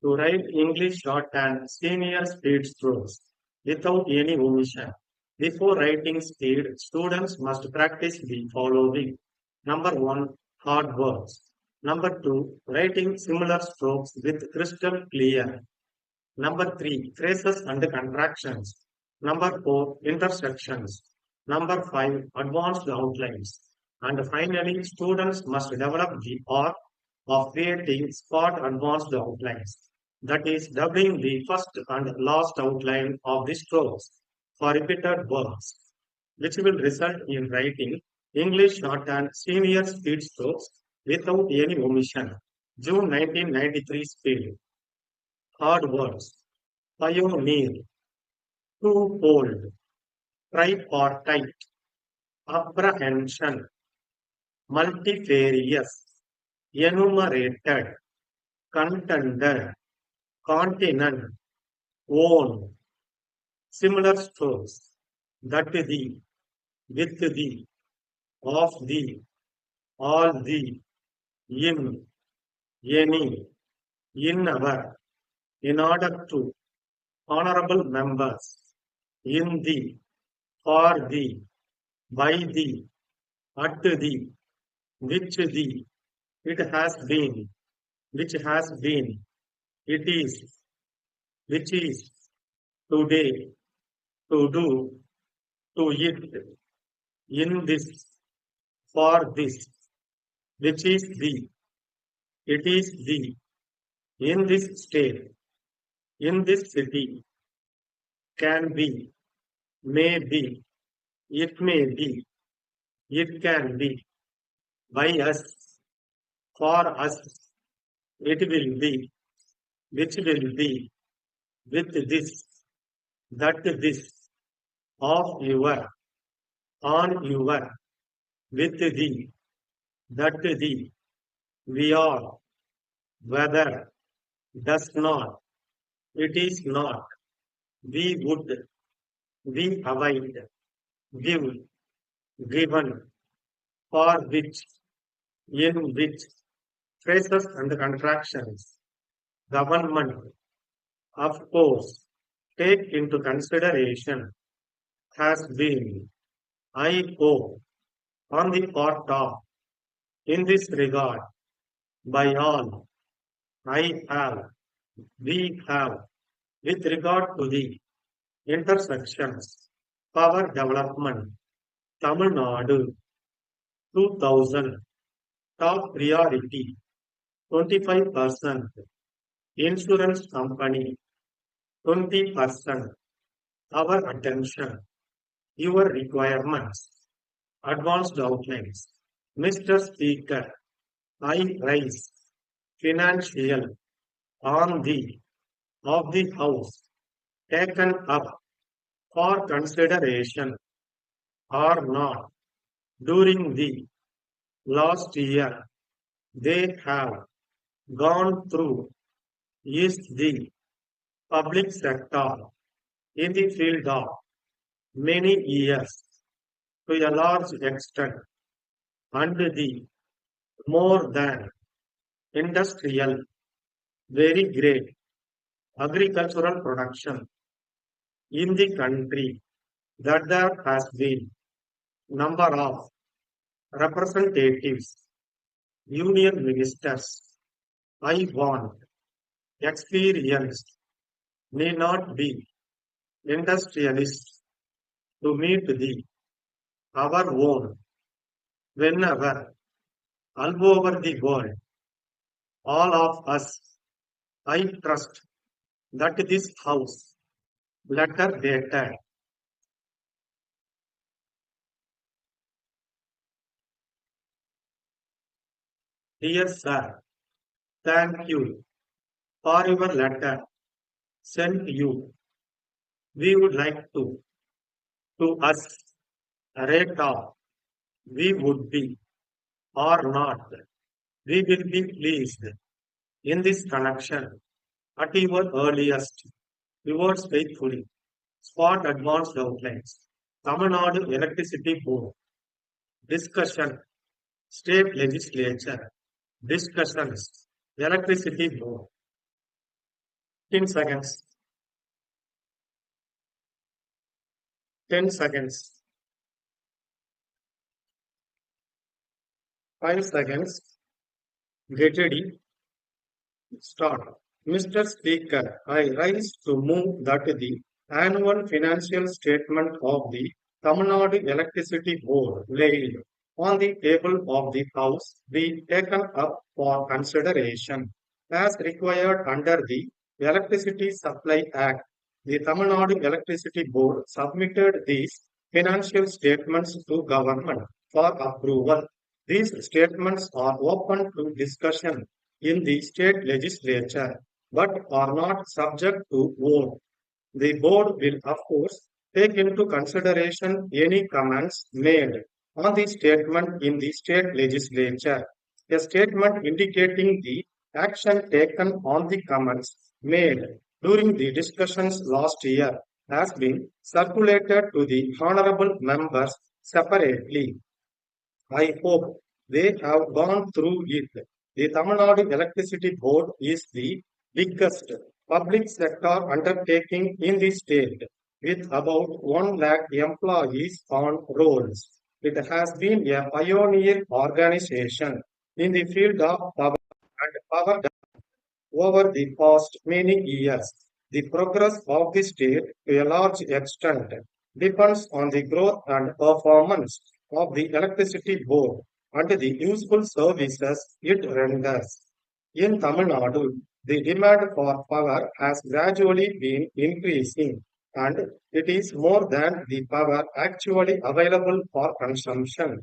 to write English shorthand senior speed strokes without any omission. Before writing speed, students must practice the following. Number one, hard words. Number two, writing similar strokes with crystal clear. Number three, phrases and contractions. Number four, intersections. Number five, advanced outlines. And finally, students must develop the art of creating spot advanced outlines. That is, doubling the first and last outline of the strokes for repeated words, which will result in writing English shorthand senior speed strokes without any omission. June 1993 speed. Hard words. Pioneer, twofold, tripartite, apprehension, multifarious, enumerated, contender, continent, own, similar strokes, that the, with the, of the, all the, in, any, in our, in order to, honorable members, in the, for the, by the, at the, which the, it has been, which has been, it is, which is, today, to do, to it, in this, for this, which is the, it is the, in this state, in this city, can be, may be, it may be, it can be, by us, for us, it will be, which will be, with this, that this, of your, on your, with thee, that thee, we are, whether, does not, it is not, we would, we avoid, give, given, for which, in which, phrases and contractions, government, of course, take into consideration, has been, I owe, on the part of, in this regard, by all, I have, we have, with regard to the intersections, power development, Tamil Nadu, 2000, top priority, 25%, insurance company, 20%, our attention, your requirements, advanced outlines. Mr. Speaker, I rise, financial, on the, of the House, taken up for consideration or not during the last year they have gone through is the public sector in the field of many years to a large extent and the more than industrial, very great agricultural production in the country that there has been number of representatives, union ministers, I want, experienced, may not be industrialists to meet the our own whenever all over the world, all of us, I trust that this house letter dated. Dear sir, thank you for your letter sent you. We would like to us rate of we would be or not. We will be pleased in this connection at your earliest. Yours faithfully. Spot advanced outlines. Tamil Nadu Electricity Board. Discussion. State Legislature. Discussions. Electricity Board. 15 seconds, 10 seconds, 5 seconds, get ready, start. Mr. Speaker, I rise to move that the annual financial statement of the Tamil Nadu Electricity Board laid on the table of the House be taken up for consideration as required under the Electricity Supply Act. The Tamil Nadu Electricity Board submitted these financial statements to government for approval. These statements are open to discussion in the state legislature but are not subject to vote. The board will, of course, take into consideration any comments made on the statement in the state legislature. A statement indicating the action taken on the comments made during the discussions last year has been circulated to the honorable members separately. I hope they have gone through it. The Tamil Nadu Electricity Board is the biggest public sector undertaking in the state with about 1 lakh employees on rolls. It has been a pioneer organization in the field of power and power over the past many years. The progress of the state to a large extent depends on the growth and performance of the electricity board and the useful services it renders. In Tamil Nadu, the demand for power has gradually been increasing and it is more than the power actually available for consumption.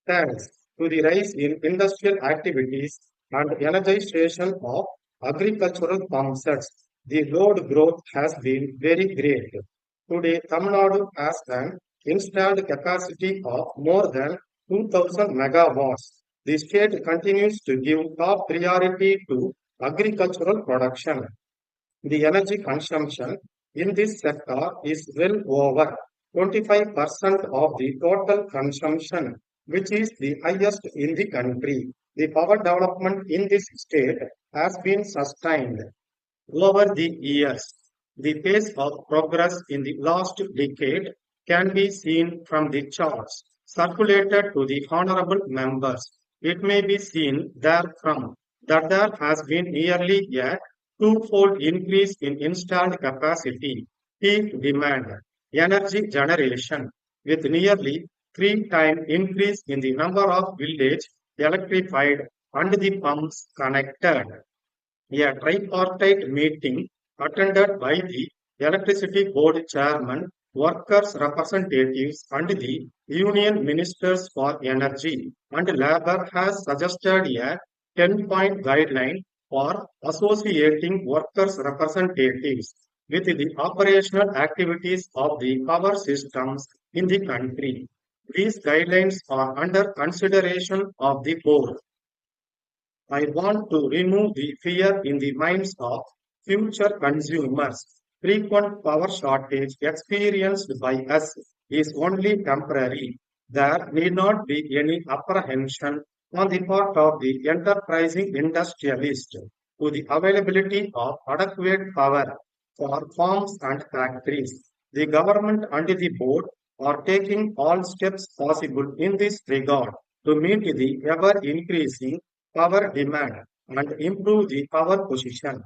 Thanks to the rise in industrial activities and energization of agricultural pump sets, the load growth has been very great. Today, Tamil Nadu has an installed capacity of more than 2000 megawatts. The state continues to give top priority to agricultural production. The energy consumption in this sector is well over 25% of the total consumption, which is the highest in the country. The power development in this state has been sustained over the years. The pace of progress in the last decade can be seen from the charts circulated to the honorable members. It may be seen therefrom that there has been nearly a twofold increase in installed capacity, peak demand, energy generation, with nearly three-time increase in the number of village electrified and the pumps connected. A tripartite meeting attended by the Electricity Board Chairman, workers' representatives, and the Union Ministers for Energy and Labour has suggested a 10-point guideline for associating workers' representatives with the operational activities of the power systems in the country. These guidelines are under consideration of the board. I want to remove the fear in the minds of future consumers. Frequent power shortage experienced by us is only temporary. There need not be any apprehension on the part of the enterprising industrialist to the availability of adequate power for farms and factories. The government and the board are taking all steps possible in this regard to meet the ever increasing power demand and improve the power position.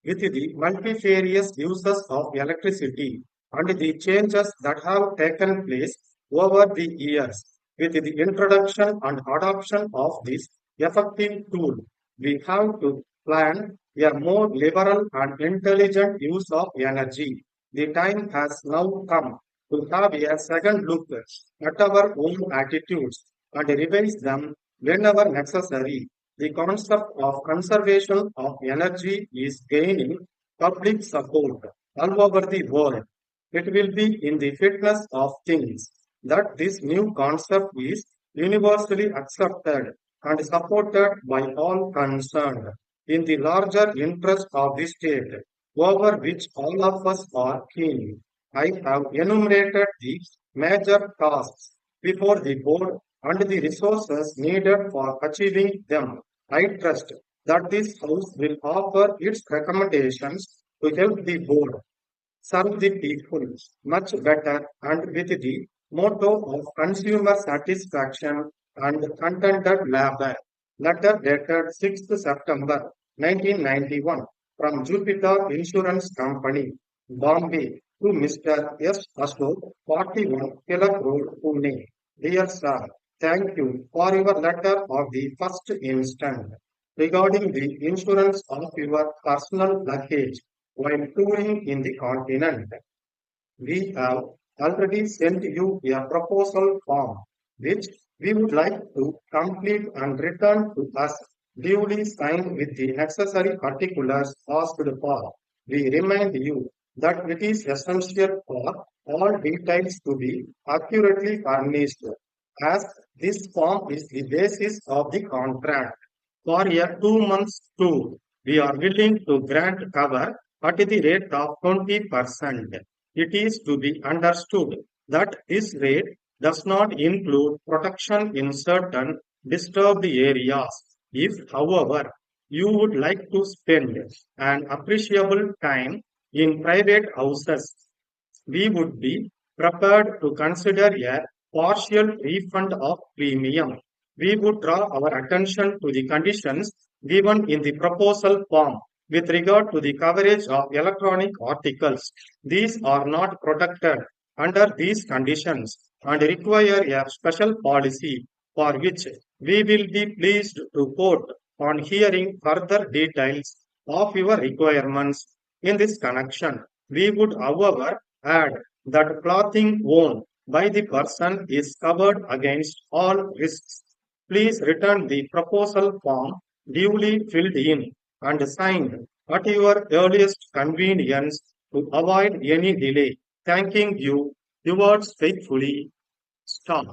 With the multifarious uses of electricity and the changes that have taken place over the years, with the introduction and adoption of this effective tool, we have to plan a more liberal and intelligent use of energy. The time has now come to have a second look at our own attitudes and revise them whenever necessary. The concept of conservation of energy is gaining public support all over the world. It will be in the fitness of things that this new concept is universally accepted and supported by all concerned in the larger interest of the state, over which all of us are keen. I have enumerated the major tasks before the board and the resources needed for achieving them. I trust that this House will offer its recommendations to help the board serve the people much better and with the motto of consumer satisfaction and contented labor. Letter dated 6th September 1991 from Jupiter Insurance Company, Bombay to Mr. S. Ashok, 41 Tilak Road, Pune. Dear sir, thank you for your letter of the first instant regarding the insurance of your personal luggage while touring in the continent. We have already sent you a proposal form, which we would like to complete and return to us duly signed with the necessary particulars asked for. We remind you that it is essential for all details to be accurately furnished, as this form is the basis of the contract. For a 2 months tour, we are willing to grant cover at the rate of 20%. It is to be understood that this rate does not include protection in certain disturbed areas. If, however, you would like to spend an appreciable time in private houses, we would be prepared to consider a partial refund of premium. We would draw our attention to the conditions given in the proposal form with regard to the coverage of electronic articles. These are not protected under these conditions and require a special policy for which we will be pleased to quote on hearing further details of your requirements in this connection. We would, however, add that clothing worn by the person is covered against all risks. Please return the proposal form duly filled in and signed at your earliest convenience to avoid any delay. Thanking you, yours faithfully, Star.